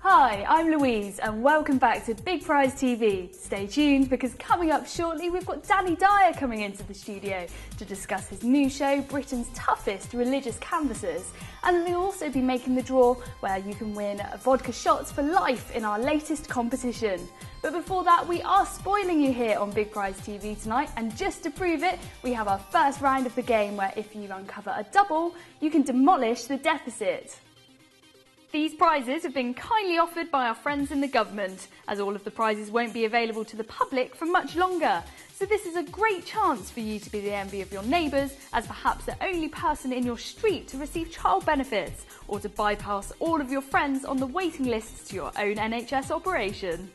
Hi, I'm Louise and welcome back to Big Prize TV. Stay tuned because coming up shortly we've got Danny Dyer coming into the studio to discuss his new show, Britain's Toughest Religious Canvassers. And they'll also be making the draw where you can win vodka shots for life in our latest competition. But before that, we are spoiling you here on Big Prize TV tonight, and just to prove it, we have our first round of the game where if you uncover a double, you can demolish the deficit. These prizes have been kindly offered by our friends in the government, as all of the prizes won't be available to the public for much longer. So this is a great chance for you to be the envy of your neighbours, as perhaps the only person in your street to receive child benefits, or to bypass all of your friends on the waiting lists to your own NHS operation.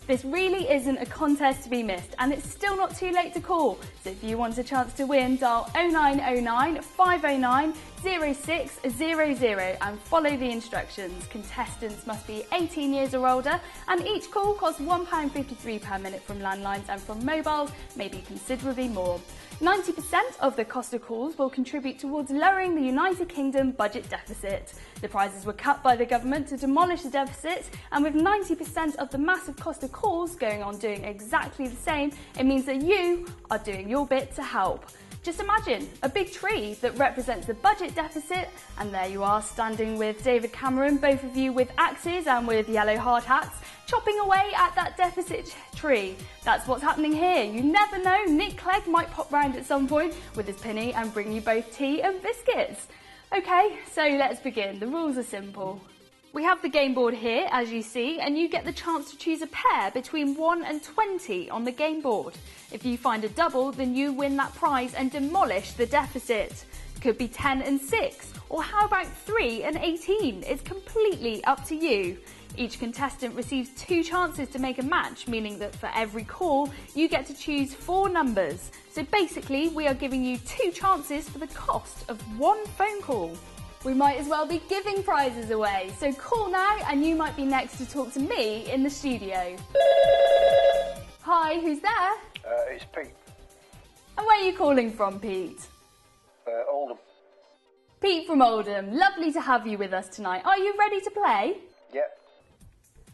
This really isn't a contest to be missed, and it's still not too late to call. So if you want a chance to win, dial 0909 509 0600 and follow the instructions. Contestants must be 18 years or older, and each call costs £1.53 per minute from landlines, and from mobiles may be considerably more. 90% of the cost of calls will contribute towards lowering the United Kingdom budget deficit. The prizes were cut by the government to demolish the deficit, and with 90% of the massive cost of calls going on doing exactly the same, it means that you are doing your bit to help. Just imagine a big tree that represents the budget deficit, and there you are standing with David Cameron, both of you with axes and with yellow hard hats, chopping away at that deficit tree. That's what's happening here. You never know, Nick Clegg might pop round at some point with his pinny and bring you both tea and biscuits. Okay, so let's begin. The rules are simple. We have the game board here, as you see, and you get the chance to choose a pair between 1 and 20 on the game board. If you find a double, then you win that prize and demolish the deficit. Could be 10 and 6, or how about 3 and 18? It's completely up to you. Each contestant receives 2 chances to make a match, meaning that for every call, you get to choose 4 numbers. So basically, we are giving you 2 chances for the cost of 1 phone call. We might as well be giving prizes away, so call now and you might be next to talk to me in the studio. Hi, who's there? It's Pete. And where are you calling from, Pete? Oldham. Pete from Oldham, lovely to have you with us tonight. Are you ready to play? Yep.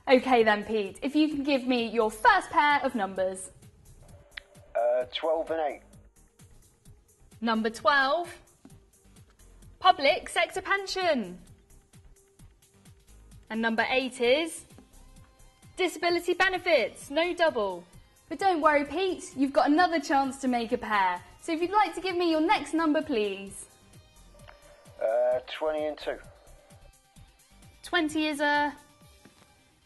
Okay then, Pete, if you can give me your first pair of numbers. 12 and 8. Number 12. Public sector pension. And number 8 is disability benefits, no double. But don't worry, Pete, you've got another chance to make a pair. So if you'd like to give me your next number, please. 20 and 2. 20 is a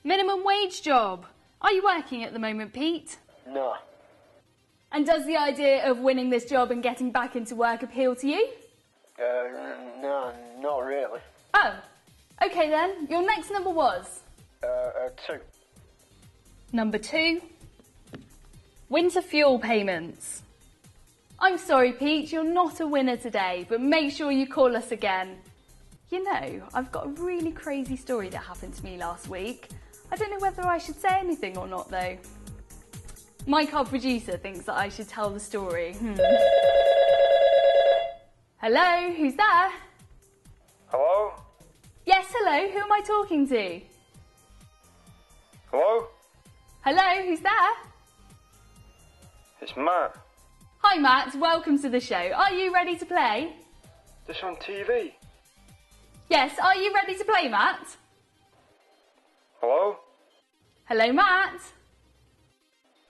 minimum wage job. Are you working at the moment, Pete? No. And does the idea of winning this job and getting back into work appeal to you? No, not really. Oh, okay then. Your next number was? 2. Number 2. Winter fuel payments. I'm sorry, Pete, you're not a winner today, but make sure you call us again. You know, I've got a really crazy story that happened to me last week. I don't know whether I should say anything or not, though. Mike, our producer, thinks that I should tell the story. Hello, who's there? Hello? Yes, hello, who am I talking to? Hello? Hello, who's there? It's Matt. Hi Matt, welcome to the show. Are you ready to play? This on TV. Yes, are you ready to play, Matt? Hello? Hello, Matt?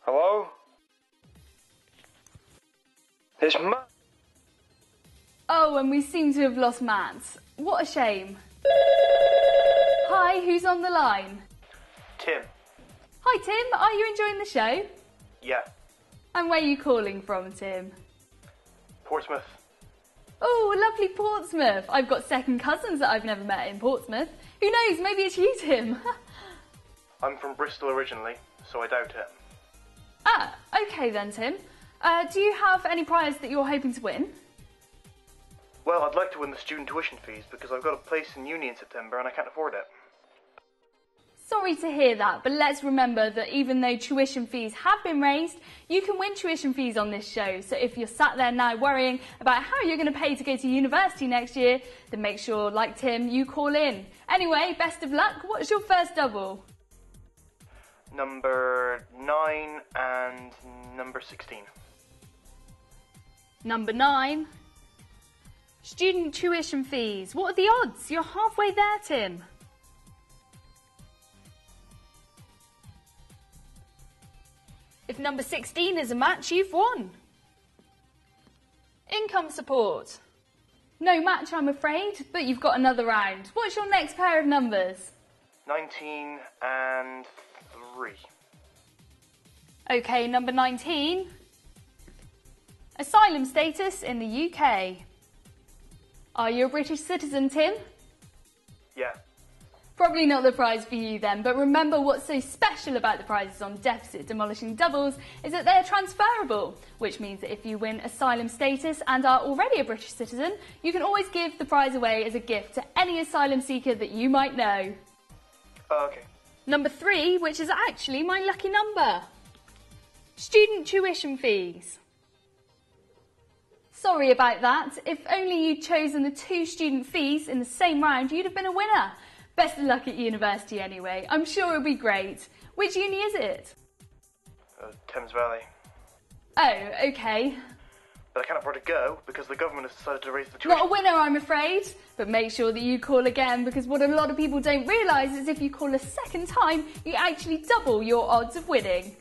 Hello? It's Matt. Oh, and we seem to have lost Matt. What a shame. Hi, who's on the line? Tim. Hi Tim, are you enjoying the show? Yeah. And where are you calling from, Tim? Portsmouth. Oh, lovely Portsmouth. I've got second cousins that I've never met in Portsmouth. Who knows, maybe it's you, Tim. I'm from Bristol originally, so I doubt it. Ah, okay then, Tim. Do you have any prize that you're hoping to win? Well, I'd like to win the student tuition fees because I've got a place in uni in September and I can't afford it. Sorry to hear that, but let's remember that even though tuition fees have been raised, you can win tuition fees on this show. So if you're sat there now worrying about how you're going to pay to go to university next year, then make sure, like Tim, you call in. Anyway, best of luck. What's your first double? Number 9 and number 16. Number 9. Student tuition fees. What are the odds? You're halfway there, Tim. If number 16 is a match, you've won. Income support. No match, I'm afraid, but you've got another round. What's your next pair of numbers? 19 and 3. Okay, number 19. Asylum status in the UK. Are you a British citizen, Tim? Yeah. Probably not the prize for you then, but remember what's so special about the prizes on Deficit Demolishing Doubles is that they're transferable, which means that if you win asylum status and are already a British citizen, you can always give the prize away as a gift to any asylum seeker that you might know. Okay. Number 3, which is actually my lucky number. Student tuition fees. Sorry about that. If only you'd chosen the 2 student fees in the same round, you'd have been a winner. Best of luck at university anyway. I'm sure it'll be great. Which uni is it? Thames Valley. Oh, okay. But I can't afford to go because the government has decided to raise the tuition. Not a winner, I'm afraid. But make sure that you call again, because what a lot of people don't realise is if you call a second time, you actually double your odds of winning.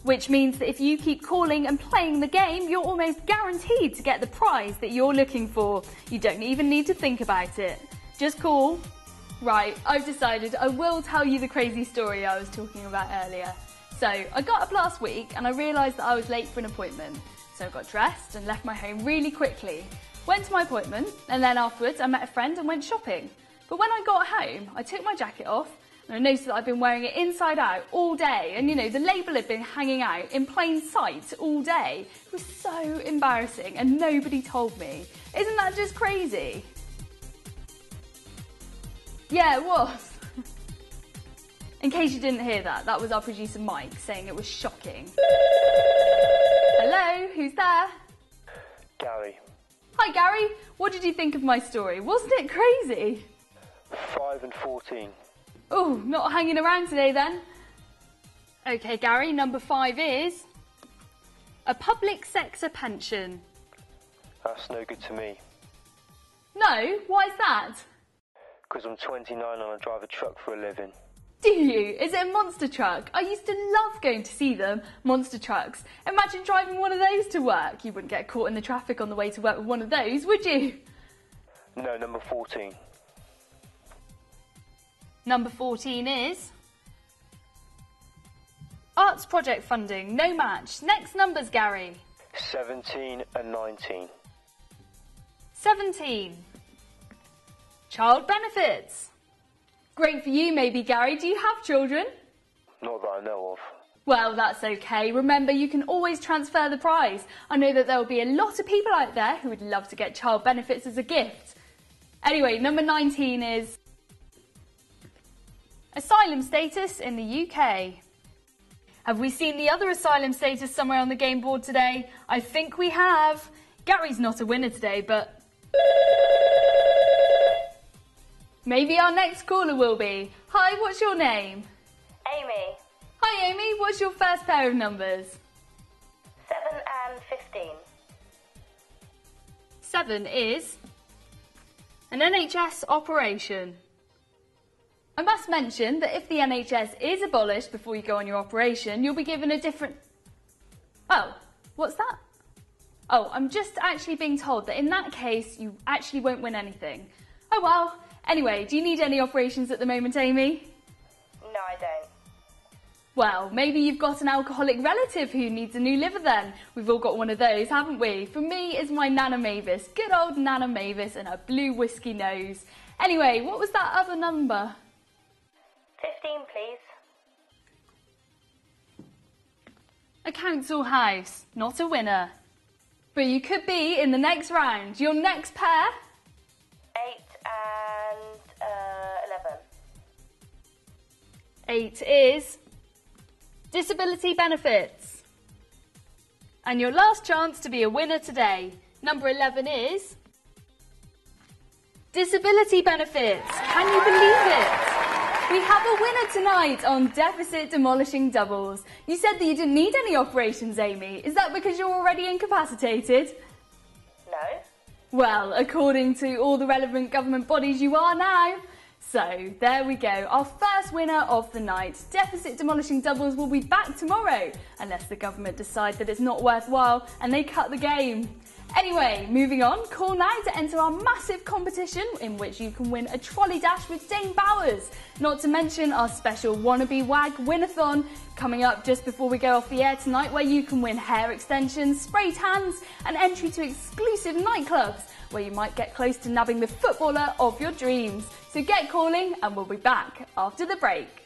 Which means that if you keep calling and playing the game, you're almost guaranteed to get the prize that you're looking for. You don't even need to think about it. Just call. Right, I've decided I will tell you the crazy story I was talking about earlier. So, I got up last week and I realised that I was late for an appointment. So I got dressed and left my home really quickly. Went to my appointment and then afterwards I met a friend and went shopping. But when I got home, I took my jacket off and I noticed that I'd been wearing it inside out all day. And you know, the label had been hanging out in plain sight all day. It was so embarrassing and nobody told me. Isn't that just crazy? Yeah, it was. In case you didn't hear that, that was our producer Mike saying it was shocking. Hello, who's there? Gary. Hi Gary, what did you think of my story? Wasn't it crazy? 5 and 14. Oh, not hanging around today then. Okay Gary, number 5 is a public sector pension. That's no good to me. No, why is that? Because I'm 29 and I drive a truck for a living. Do you? Is it a monster truck? I used to love going to see them, monster trucks. Imagine driving one of those to work. You wouldn't get caught in the traffic on the way to work with one of those, would you? No, number 14. Number 14 is arts project funding, no match. Next numbers, Gary. 17 and 19. 17. Child benefits. Great for you maybe, Gary. Do you have children? Not that I know of. Well, that's okay. Remember, you can always transfer the prize. I know that there will be a lot of people out there who would love to get child benefits as a gift. Anyway, number 19 is asylum status in the UK. Have we seen the other asylum status somewhere on the game board today? I think we have. Gary's not a winner today, but maybe our next caller will be. Hi, what's your name? Amy, Hi Amy, what's your first pair of numbers? 7 and 15. 7 is an NHS operation. I must mention that if the NHS is abolished before you go on your operation, you'll be given a different... Oh, what's that? Oh, I'm just actually being told that in that case, you actually won't win anything. Oh well. Anyway, do you need any operations at the moment, Amy? No, I don't. Well, maybe you've got an alcoholic relative who needs a new liver then. We've all got one of those, haven't we? For me, it's my Nana Mavis. Good old Nana Mavis and her blue whiskey nose. Anyway, what was that other number? 15, please. A council house, not a winner. But you could be in the next round. Your next pair? 8 and 11. 8 is disability benefits. And your last chance to be a winner today. Number 11 is disability benefits. Can you believe it? We have a winner tonight on Deficit Demolishing Doubles. You said that you didn't need any operations, Amy. Is that because you're already incapacitated? No. Well, according to all the relevant government bodies, you are now. So, there we go. Our first winner of the night. Deficit Demolishing Doubles will be back tomorrow, unless the government decide that it's not worthwhile and they cut the game. Anyway, moving on, call now to enter our massive competition in which you can win a trolley dash with Dame Bowers. Not to mention our special Wannabe Wag Win-a-thon coming up just before we go off the air tonight, where you can win hair extensions, spray tans and entry to exclusive nightclubs where you might get close to nabbing the footballer of your dreams. So get calling and we'll be back after the break.